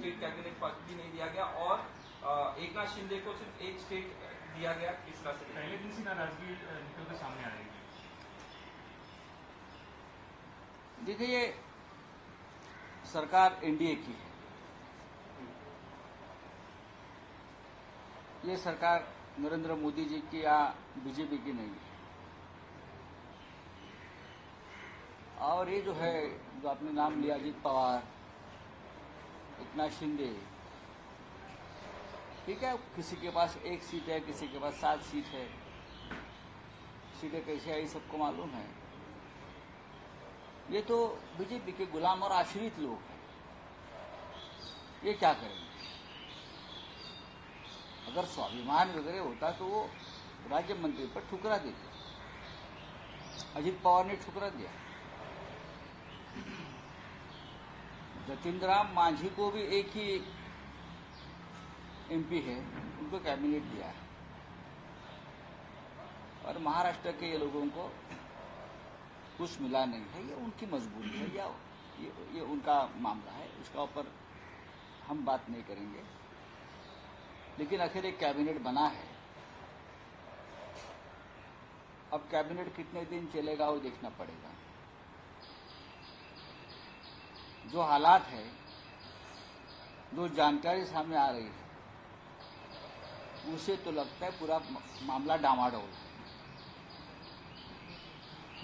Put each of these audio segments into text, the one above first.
State cabinet पद भी नहीं दिया गया और एकनाथ शिंदे को सिर्फ एक स्टेट दिया गया। किस तरह से पहले दिन से नाराजगी निकल के सामने आ रही है? देखिए, ये सरकार एनडीए की है, ये सरकार नरेंद्र मोदी जी की या बीजेपी की नहीं है। और ये जो है, जो आपने नाम लिया, अजित पवार, एकनाथ शिंदे, ठीक है, किसी के पास 1 सीट है, किसी के पास 7 सीट है, सीटें कैसे आई सबको मालूम है। ये तो बीजेपी के गुलाम और आश्रित लोग हैं, ये क्या करेंगे? अगर स्वाभिमान वगैरह होता तो वो राज्य मंत्री पर ठुकरा देते। अजित पवार ने ठुकरा दिया। जतिन राम मांझी को भी एक ही एमपी है, उनको कैबिनेट दिया है। और महाराष्ट्र के ये लोगों को कुछ मिला नहीं है, ये उनकी मजबूरी है या ये उनका मामला है, उसका ऊपर हम बात नहीं करेंगे। लेकिन आखिर एक कैबिनेट बना है। अब कैबिनेट कितने दिन चलेगा वो देखना पड़ेगा। जो हालात है, जो जानकारी सामने आ रही है, उसे तो लगता है पूरा मामला डामाडोल है।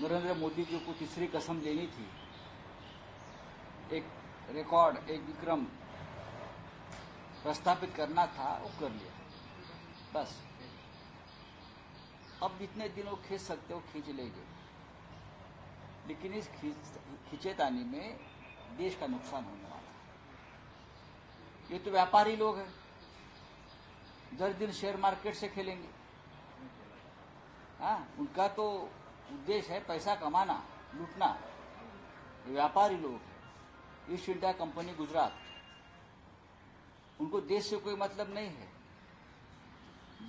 नरेंद्र मोदी जी को तीसरी कसम लेनी थी, एक रिकॉर्ड, एक विक्रम प्रस्थापित करना था, वो कर लिया बस। अब जितने दिन वो खींच सकते हो खींच लेंगे, लेकिन इस खींचेतानी में देश का नुकसान होने वाला है। ये तो व्यापारी लोग हैं, 10 दिन शेयर मार्केट से खेलेंगे। हाँ, उनका तो उद्देश्य है पैसा कमाना, लूटना। व्यापारी लोग हैं। ईस्ट इंडिया कंपनी गुजरात, उनको देश से कोई मतलब नहीं है।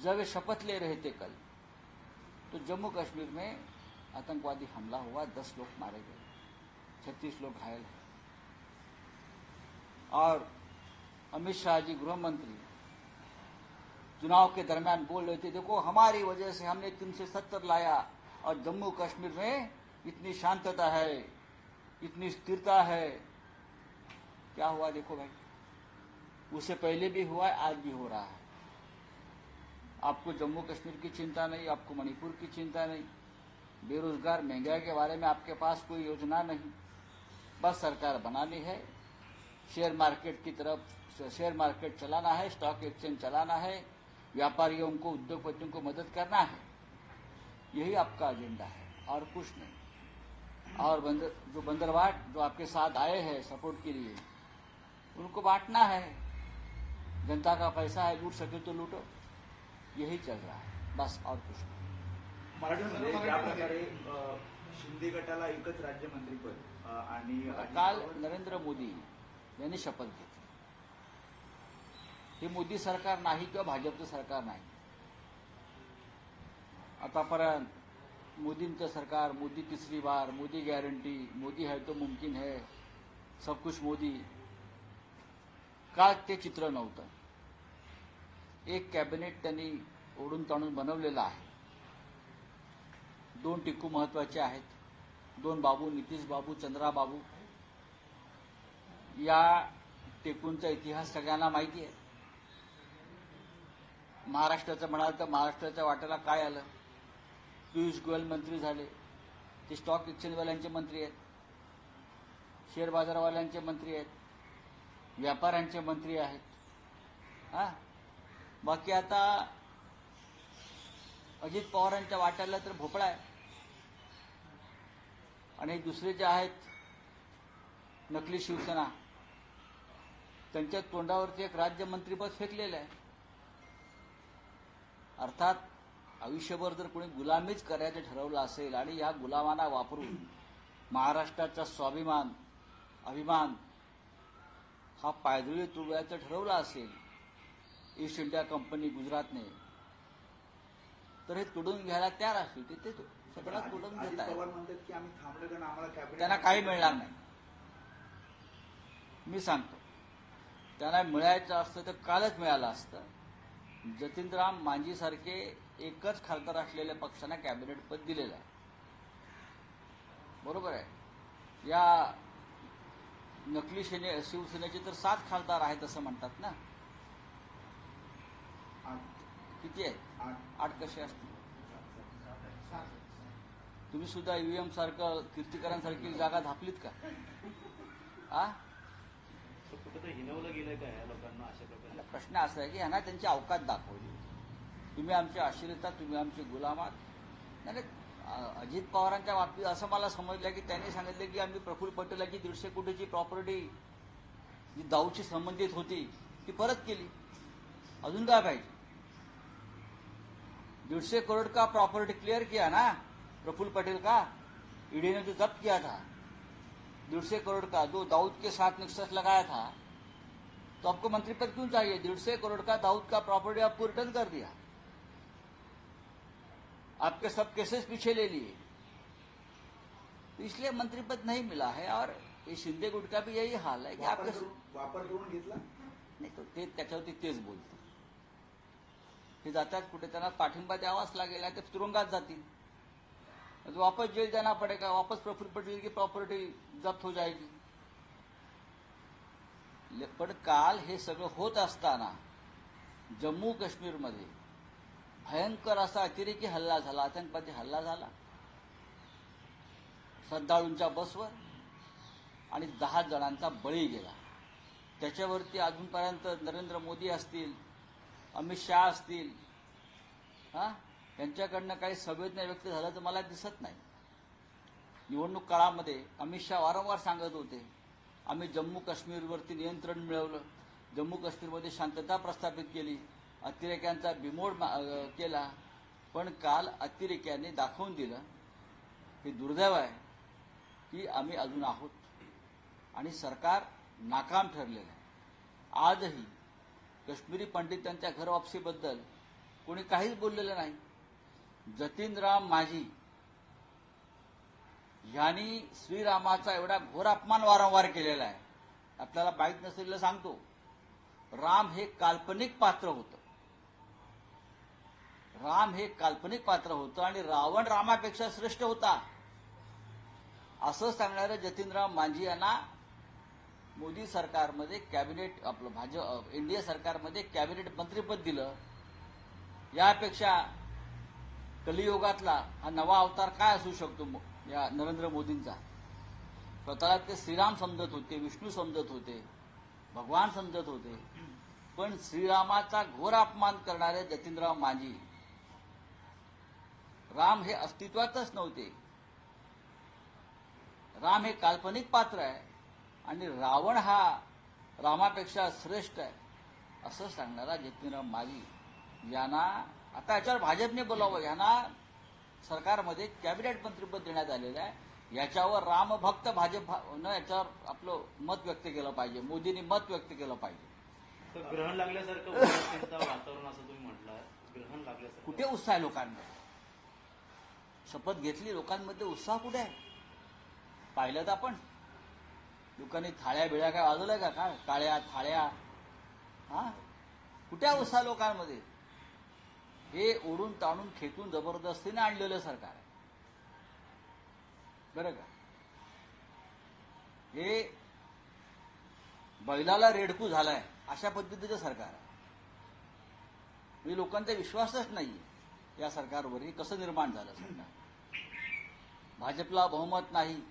जब वे शपथ ले रहे थे कल, तो जम्मू कश्मीर में आतंकवादी हमला हुआ, 10 लोग मारे गए, 36 लोग घायल हैं। और अमित शाह जी गृह मंत्री चुनाव के दरमियान बोल रहे थे, देखो हमारी वजह से हमने 370 लाया और जम्मू कश्मीर में इतनी शांतता है, इतनी स्थिरता है। क्या हुआ देखो भाई, उससे पहले भी हुआ है, आज भी हो रहा है। आपको जम्मू कश्मीर की चिंता नहीं, आपको मणिपुर की चिंता नहीं, बेरोजगार, महंगाई के बारे में आपके पास कोई योजना नहीं। बस सरकार बनानी है, शेयर मार्केट की तरफ शेयर मार्केट चलाना है, स्टॉक एक्सचेंज चलाना है, व्यापारियों को, उद्योगपतियों को मदद करना है। यही आपका एजेंडा है और कुछ नहीं। और जो बंदरवाट जो आपके साथ आए हैं सपोर्ट के लिए, उनको बांटना है। जनता का पैसा है, लूट सके तो लूटो, यही चल रहा है बस, और कुछ नहीं। मराठवाड्यामध्ये ज्या प्रकारे शिंदे गटाला एकच राज्यमंत्रीपद आणि काल नरेंद्र मोदी यांनी शपथ घेतली। हे मोदी सरकार नाही किंवा भाजपचं सरकार नाही। आतापर्यंत मोदींचं सरकार, मोदी तीसरी बार, मोदी गॅरंटी, मोदी है तो मुमकिन है, सब कुछ मोदी, का ते चित्र नव्हतं। एक कॅबिनेट त्यांनी ओढून ताणून बनवलेलं आहे। 2 टिकू महत्वाचे आहेत, 2 बाबू, नितीश बाबू, चंद्रा बाबू। या टिकूंचा इतिहास सगळ्यांना माहिती आहे। महाराष्ट्राचं म्हणाल तर महाराष्ट्राच्या वाट्याला काय आलं? पियुष गोयल मंत्री झाले, ते स्टॉक एक्सचेंजवाल्यांचे मंत्री आहेत, शेअर बाजारवाल्यांचे मंत्री आहेत, व्यापाऱ्यांचे मंत्री आहेत। हा, बाकी आता अजित पवारांच्या वाट्याला तर भोपळा आहे। आणि दुसरे जे आहेत नकली शिवसेना, त्यांच्या तोंडावरती एक राज्यमंत्रीपद फेकलेलं आहे। अर्थात आयुष्यभर जर कोणी गुलामीच करायचं ठरवलं असेल आणि या गुलामांना वापरून महाराष्ट्राचा स्वाभिमान, अभिमान हा पायदळी तुडवायचं ठरवलं असेल ईस्ट इंडिया कंपनी गुजरातने, तर हे तुडून घ्यायला तयार असतील ते सगळं तुडून घेत आहेत। त्यांना काही मिळणार नाही। मी सांगतो, त्यांना मिळायचं असतं तर कालच मिळालं असतं. जतीनराम मांझीसारखे एकच खासदार असलेल्या पक्षांना कॅबिनेट पद दिलेलं आहे. बरोबर आहे. या नकली शिवसेनेचे तर 7 खासदार आहेत असं म्हणतात ना. 8 किती आहेत? 8 कसे असतील? 7 तुम्ही सुद्धा ईव्हीएम सारखं कीर्तिकरांसारखी जागा धापलीत का? आ कुठं हिनवलं गेलंय का या लोकांना अशा प्रकारे? प्रश्न असा आहे की ह्यांना त्यांची अवकात दाखवली. तुम्ही आमचे आश्रित आहात, तुम्ही आमचे गुलाम आहात. नाही, अजित पवारांच्या बाबतीत असं मला समजलं की त्यांनी सांगितलं की आम्ही प्रफुल्ल पटेलाची 150 कोटीची प्रॉपर्टी जी दाऊदशी संबंधित होती ती परत केली. अजून काय पाहिजे? 150 करोड़ का प्रॉपर्टी क्लियर किया ना प्रफुल्ल पटेल का. ईडी ने जो जब्त किया था 150 करोड़ का, जो दाऊद के साथ निक्सस लगाया था, तो आपको मंत्री पद क्यों चाहिए? 150 करोड़ का दाऊद का प्रॉपर्टी आपको रिटर्न कर दिया, आपके सब केसेस पीछे ले लिए, तो इसलिए मंत्री पद नहीं मिला है. और ये शिंदे गुट का भी यही हाल है कि आपके वापर करून घेतला. नाही तो ते त्याच्यावरती तेच बोलतो. ते जातात कुठे, त्यांना पाठिंबा द्यावाच लागेल, ते तुरुंगात जातील. तो वापस जेल जाना पड़ेगा, वापस प्रफुल्ल पटेल की प्रॉपर्टी जप्त हो जाएगी. पण काल हे सगळं होत असताना जम्मू काश्मीरमध्ये भयंकर असा अतिरेकी हल्ला झाला, आतंकवादी हल्ला झाला श्रद्धाळूंच्या बसवर आणि 10 जणांचा बळी गेला. त्याच्यावरती अजूनपर्यंत नरेंद्र मोदी असतील, अमित शहा असतील, त्यांच्याकडनं काही संवेदना व्यक्त झाल्याचं मला दिसत नाही. निवडणूक काळामध्ये अमित शहा वारंवार सांगत होते आम्ही जम्मू काश्मीरवरती नियंत्रण मिळवलं, जम्मू काश्मीरमध्ये शांतता प्रस्थापित केली, अतिरेक्यांचा बिमोड केला. पण काल अतिरेक्यांनी दाखवून दिलं हे दुर्दैव आहे की आम्ही अजून आहोत आणि सरकार नाकाम ठरलेलं आहे. आजही काश्मीरी पंडितांच्या घर वापसीबद्दल कोणी काहीच बोललेलं नाही. जतीनराम मांझी यांनी श्रीरामाचा एवढा घोर अपमान वारंवार केलेला आहे. आपल्याला माहीत नसलेलं सांगतो, राम हे काल्पनिक पात्र होतं. राम हे काल्पनिक पात्र होतं आणि रावण रामापेक्षा श्रेष्ठ होता असं सांगणाऱ्या जतीनराम मांझी यांना मोदी सरकारमध्ये कॅबिनेट, आपलं भाजप एनडीए सरकारमध्ये कॅबिनेट मंत्रीपद दिलं. यापेक्षा कलियुगातला हा नवा अवतार काय असू शकतो या नरेंद्र मोदींचा? स्वतःला ते श्रीराम समजत होते, विष्णू समजत होते, भगवान समजत होते. पण श्रीरामाचा घोर अपमान करणारे जतीनराम मांझी, राम हे अस्तित्वातच नव्हते, राम हे काल्पनिक पात्र आहे आणि रावण हा रामापेक्षा श्रेष्ठ आहे असं सांगणारा जतीनराम मांझी यांना आता याच्यावर भाजपने बोलावं. यांना सरकारमध्ये कॅबिनेट मंत्रीपद देण्यात आलेलं आहे. याच्यावर रामभक्त भाजपनं याच्यावर आपलं मत व्यक्त केलं पाहिजे, मोदींनी मत व्यक्त केलं पाहिजे. तर ग्रहण लागल्यासारखं उदासीनता वातावरण असं तुम्ही म्हटलं, ग्रहण लागल्यासारखं कुठे उत्साह आहे लोकांमध्ये? शपथ घेतली, लोकांमध्ये उत्साह कुठे आहे? पाहिलं तर आपण लोकांनी थाळ्या बिळ्या काय वाजवल्या का? काय टाळ्या थाळ्या? कुठे आहे उत्साह लोकांमध्ये? हे ओढून ताणून खेचून जबरदस्तीने आणलेलं सरकार आहे बरं का. हे बैलाला रेडकू झालाय अशा पद्धतीचं सरकार आहे. म्हणजे लोकांचा विश्वासच नाहीये या सरकारवर. हे कसं निर्माण झालं सरकार? भाजपला बहुमत नाही,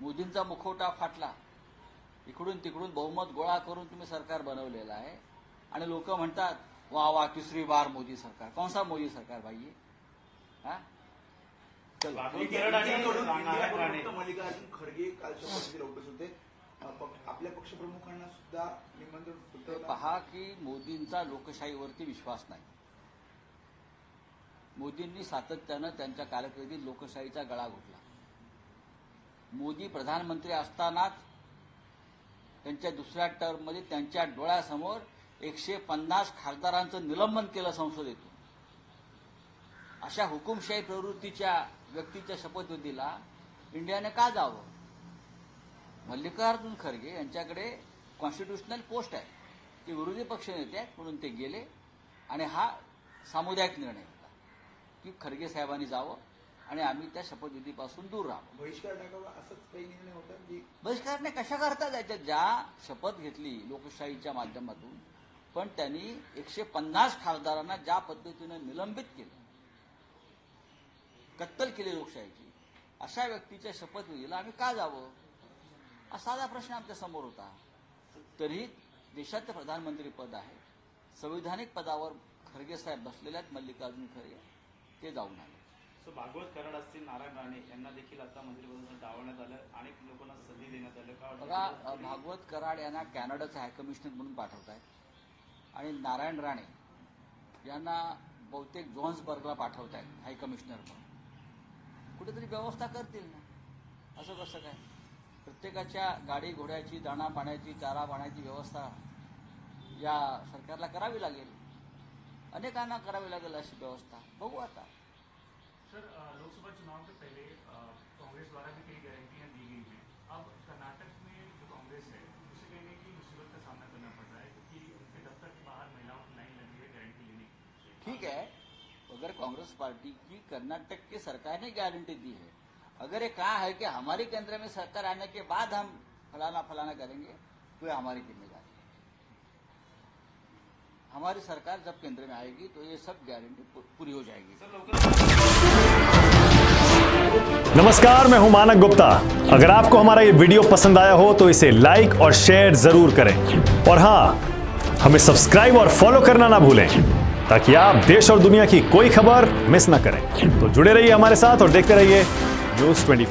मोदींचा मुखवटा फाटला, इकडून तिकडून बहुमत गोळा करून तुम्ही सरकार बनवलेलं आहे आणि लोक म्हणतात वाह वाह तीसरी बार मोदी सरकार. कौन सा मोदी सरकार भाई ये? चलो मल्लिकार्जुन खरगे काल शपथविधीला उपस्थित होते. आपल्या पक्षप्रमुखांना सुद्धा निमंत्रण पहा की मोदींचा लोकशाहीवरती विश्वास नाही. मोदींनी सातत्यानं त्यांच्या कारकिर्दीत लोकशाहीचा गळा घोटला. मोदी प्रधानमंत्री असतानाच त्यांच्या दुसऱ्या टर्ममध्ये त्यांच्या डोळ्यासमोर 150 खासदारांचं निलंबन केलं संसदेतून. अशा हुकुमशाही प्रवृत्तीच्या व्यक्तीच्या शपथविधीला इंडियाने का जावं? मल्लिकार्जुन खरगे यांच्याकडे कॉन्स्टिट्युशनल पोस्ट आहे. ते विरोधी पक्षनेते आहेत म्हणून ते गेले आणि हा सामुदायिक निर्णय होता की खरगे साहेबांनी जावं आणि आम्ही त्या शपथविधीपासून दूर राहावं. बहिष्कार टाकावा असंच काही निर्णय होता की बहिष्कार नाही कशा करता जायच्या? ज्या शपथ घेतली लोकशाहीच्या माध्यमातून, पण त्यांनी 150 खासदारांना ज्या पद्धतीनं निलंबित केलं, कत्तल केली लोकशाहीची, अशा व्यक्तीच्या शपथविधीला आम्ही का जावं? हा साधा प्रश्न आमच्या समोर होता. तरीही देशाचं प्रधानमंत्री पद आहे, संविधानिक पदावर खरगे साहेब बसलेले आहेत, मल्लिकार्जुन खरगे, ते जाऊन आले. सो भागवत कराड असतील, नारायण राणे यांना देखील आता मंत्रिपदापासून डावलण्यात आलं, अनेक लोकांना संधी देण्यात आलं. काय बघा, वाटतं? भागवत कराड यांना कॅनडाचे हायकमिशनर म्हणून पाठवत आहेत आणि नारायण राणे यांना बहुतेक जोहान्सबर्गला पाठवत आहेत हायकमिशनर म्हणून. कुठेतरी व्यवस्था करतील ना, असं कसं काय? प्रत्येकाच्या गाडी घोड्याची, दाणा पाण्याची, चारा पाण्याची व्यवस्था या सरकारला करावी लागेल, अनेकांना करावी लागेल अशी व्यवस्था. बघू आता. सर, लोकसभा चुनाव के पहले कांग्रेस द्वारा भी कई गारंटियां दी गई हैं. अब कर्नाटक में जो कांग्रेस है उसे कहीं ना कहीं मुसीबत का सामना करना पड़ रहा है क्योंकि उनके दफ्तर के बाहर महिलाओं की लाइन लगी है गारंटी लेने की. ठीक है, अगर कांग्रेस पार्टी की कर्नाटक की सरकार ने गारंटी दी है, अगर ये कहा है कि हमारी केंद्र में सरकार आने के बाद हम फलाना फलाना करेंगे, तो ये हमारी जिम्मेदारी है. हमारी सरकार जब केंद्र में आएगी तो ये सब गारंटी पूरी हो जाएगी. सर, लवकर नमस्कार, मैं हूं मानक गुप्ता. अगर आपको हमारा ये वीडियो पसंद आया हो तो इसे लाइक और शेयर जरूर करें और हां, हमें सब्सक्राइब और फॉलो करना ना भूलें ताकि आप देश और दुनिया की कोई खबर मिस ना करें. तो जुड़े रहिए हमारे साथ और देखते रहिए न्यूज़ 24.